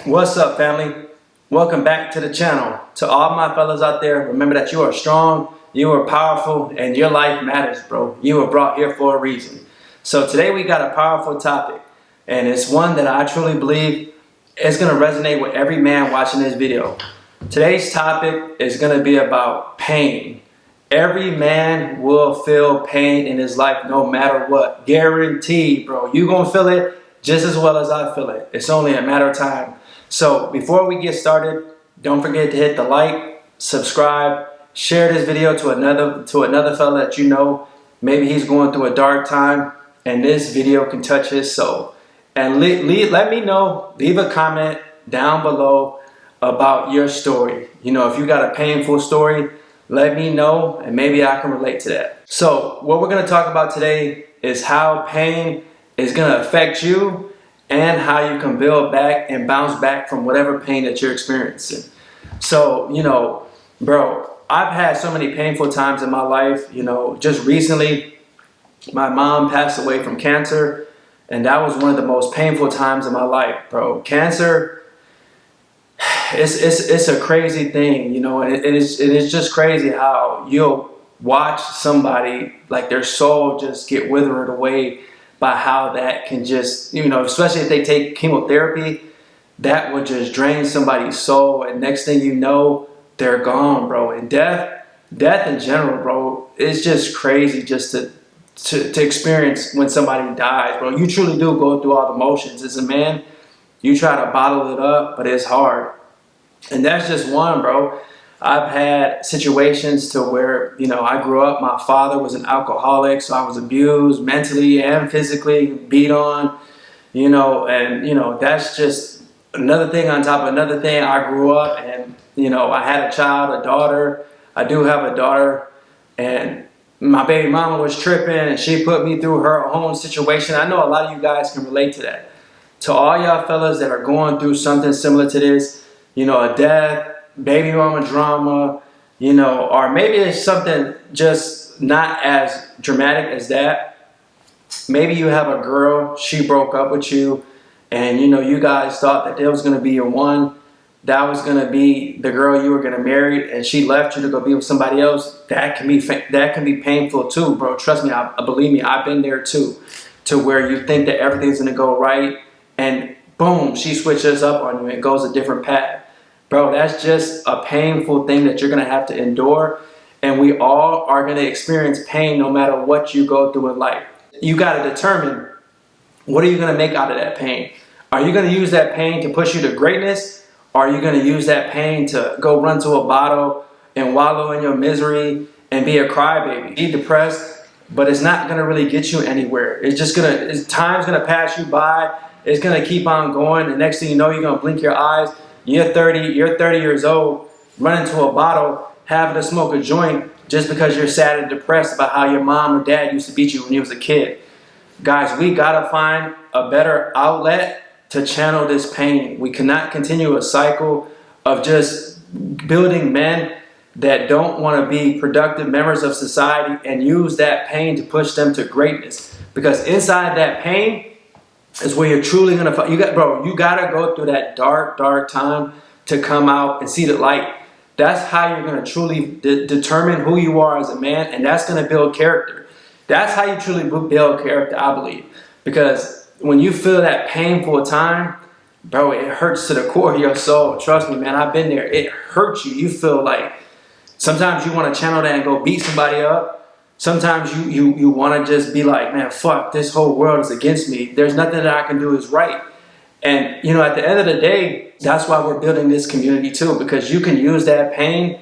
What's up, family? Welcome back to the channel. To all my fellas out there, remember that you are strong, you are powerful, and your life matters, bro. You were brought here for a reason. So today we got a powerful topic, and it's one that I truly believe is going to resonate with every man watching this video. Today's topic is going to be about pain. Every man will feel pain in his life no matter what. Guaranteed, bro. You're going to feel it just as well as I feel it. It's only a matter of time. So before we get started, don't forget to hit the like, subscribe, share this video to another fella that you know. Maybe he's going through a dark time and this video can touch his soul. And let me know, leave a comment down below about your story. You know, if you got a painful story, let me know and maybe I can relate to that. So what we're going to talk about today is how pain is going to affect you and how you can build back and bounce back from whatever pain that you're experiencing. So, you know, bro, I've had so many painful times in my life. You know, just recently, my mom passed away from cancer, and that was one of the most painful times in my life, bro. Cancer, it's a crazy thing, you know, and it is just crazy how you'll watch somebody, like their soul just get withered away by how that can just, you know, especially if they take chemotherapy, that would just drain somebody's soul. And next thing you know, they're gone, bro. And death in general, bro, it's just crazy just to experience when somebody dies, bro. You truly do go through all the motions. As a man, you try to bottle it up, but it's hard. And that's just one, bro. I've had situations to where, you know, I grew up, my father was an alcoholic, so I was abused mentally and physically, beat on, you know, and, you know, that's just another thing on top of another thing. I grew up and, you know, I had a child, a daughter. I do have a daughter, and my baby mama was tripping and she put me through her own situation. I know a lot of you guys can relate to that. To all y'all fellas that are going through something similar to this, you know, a death, baby mama drama, you know, or maybe it's something just not as dramatic as that. Maybe you have a girl, she broke up with you, and you know, you guys thought that was going to be your one, that was going to be the girl you were going to marry, and she left you to go be with somebody else. That can be painful too, bro. Trust me, believe me, I've been there too, to where you think that everything's going to go right, and boom, she switches up on you and goes a different path. Bro, that's just a painful thing that you're going to have to endure. And we all are going to experience pain no matter what you go through in life. You got to determine, what are you going to make out of that pain? Are you going to use that pain to push you to greatness? Or are you going to use that pain to go run to a bottle and wallow in your misery and be a crybaby? Be depressed, but it's not going to really get you anywhere. It's just time's going to pass you by. It's going to keep on going. The next thing you know, you're going to blink your eyes. You're 30 years old, running to a bottle, having to smoke a joint just because you're sad and depressed about how your mom or dad used to beat you when you was a kid. Guys, we gotta find a better outlet to channel this pain. We cannot continue a cycle of just building men that don't want to be productive members of society and use that pain to push them to greatness. Because inside that pain is where you're truly gonna find. You gotta go through that dark time to come out and see the light. That's how you're gonna truly determine who you are as a man, and that's gonna build character. That's how you truly build character, I believe. Because when you feel that painful time, bro, it hurts to the core of your soul. Trust me, man, I've been there. It hurts you. You feel like sometimes you want to channel that and go beat somebody up. Sometimes you want to just be like, man, fuck, this whole world is against me. There's nothing that I can do is right. And, you know, at the end of the day, that's why we're building this community too, because you can use that pain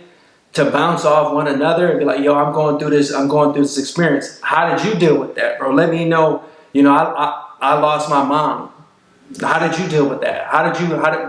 to bounce off one another and be like, yo, I'm going through this experience. How did you deal with that, bro? Let me know. You know, I lost my mom. How did you deal with that?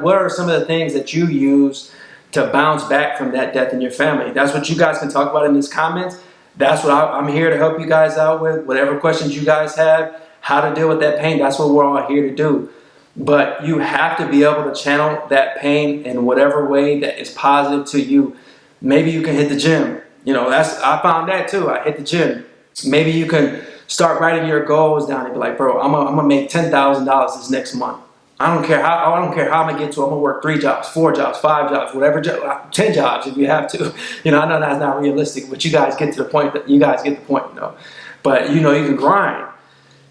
What are some of the things that you use to bounce back from that death in your family? That's what you guys can talk about in these comments. That's what I'm here to help you guys out with. Whatever questions you guys have, how to deal with that pain, that's what we're all here to do. But you have to be able to channel that pain in whatever way that is positive to you. Maybe you can hit the gym. You know, I found that too. I hit the gym. Maybe you can start writing your goals down and be like, bro, I'm gonna make $10,000 this next month. I don't care how I'm gonna get to. I'm gonna work 3 jobs, 4 jobs, 5 jobs, whatever, 10 jobs if you have to. You know, I know that's not realistic, but you guys get to the point. You guys get the point, you know. But you know, you can grind.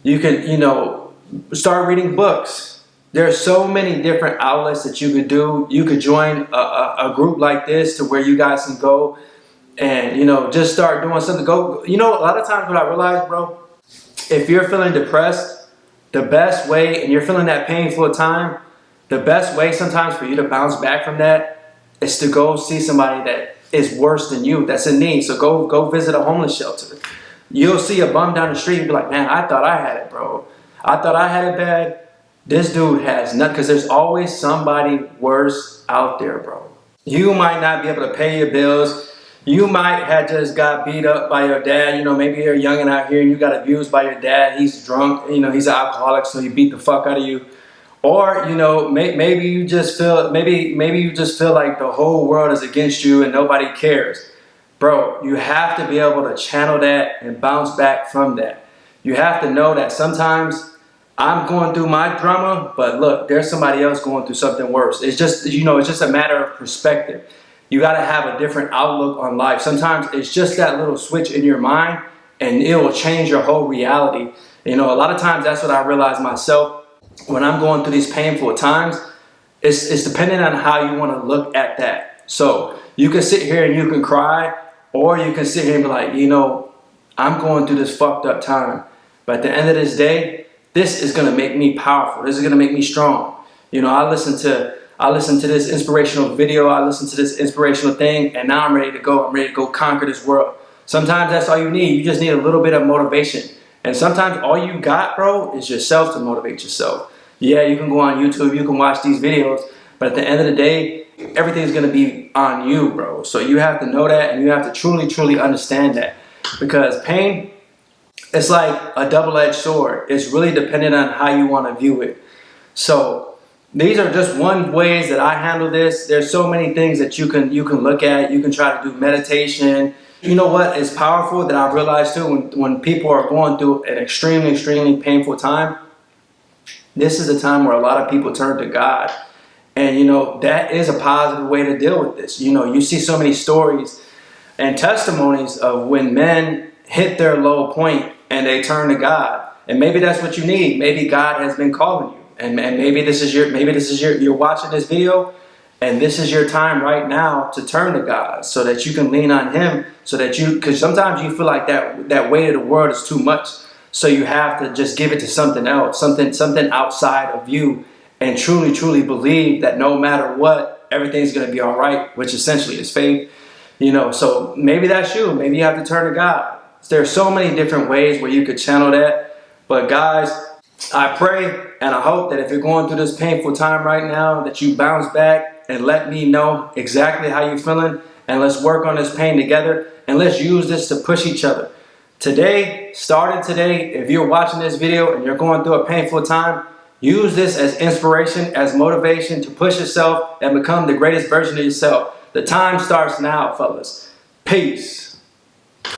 You can, you know, start reading books. There's so many different outlets that you could do. You could join a group like this to where you guys can go and, you know, just start doing something. Go, you know, a lot of times what I realize, bro, if you're feeling depressed, the best way, and you're feeling that painful time, the best way sometimes for you to bounce back from that is to go see somebody that is worse than you, that's in need. So go visit a homeless shelter. You'll see a bum down the street and be like, man, I thought I had it, bro. I thought I had it bad. This dude has nothing, because there's always somebody worse out there, bro. You might not be able to pay your bills. You might have just got beat up by your dad. You know, maybe you're young and out here and you got abused by your dad. He's drunk, you know, he's an alcoholic, so he beat the fuck out of you. Or, you know, maybe you just feel, maybe you just feel like the whole world is against you and nobody cares. Bro, you have to be able to channel that and bounce back from that. You have to know that sometimes I'm going through my drama, but look, there's somebody else going through something worse. It's just, you know, it's just a matter of perspective. You got to have a different outlook on life. Sometimes it's just that little switch in your mind and it will change your whole reality. You know, a lot of times that's what I realize myself when I'm going through these painful times. It's dependent on how you want to look at that. So you can sit here and you can cry, or you can sit here and be like, you know, I'm going through this fucked up time. But at the end of this day, this is going to make me powerful. This is going to make me strong. You know, I listen to this inspirational video. I listen to this inspirational thing, and now I'm ready to go. I'm ready to go conquer this world. Sometimes that's all you need. You just need a little bit of motivation. And sometimes all you got, bro, is yourself to motivate yourself. Yeah, you can go on YouTube, you can watch these videos, but at the end of the day, everything's going to be on you, bro. So you have to know that, and you have to truly, truly understand that. Because pain, it's like a double-edged sword. It's really dependent on how you want to view it. So these are just one ways that I handle this. There's so many things that you can look at. You can try to do meditation. You know what is powerful that I've realized too, when people are going through an extremely, extremely painful time, this is a time where a lot of people turn to God. And you know, that is a positive way to deal with this. You know, you see so many stories and testimonies of when men hit their low point and they turn to God. And maybe that's what you need. Maybe God has been calling you. And maybe you're watching this video and this is your time right now to turn to God so that you can lean on Him, so that because sometimes you feel like that weight of the world is too much. So you have to just give it to something else, something outside of you, and truly, truly believe that no matter what, everything's going to be all right, which essentially is faith. You know, so maybe that's you. Maybe you have to turn to God. There's so many different ways where you could channel that. But guys, I pray and I hope that if you're going through this painful time right now, that you bounce back and let me know exactly how you're feeling, and let's work on this pain together, and let's use this to push each other. Today, starting today, if you're watching this video and you're going through a painful time, use this as inspiration, as motivation to push yourself and become the greatest version of yourself. The time starts now, fellas. Peace.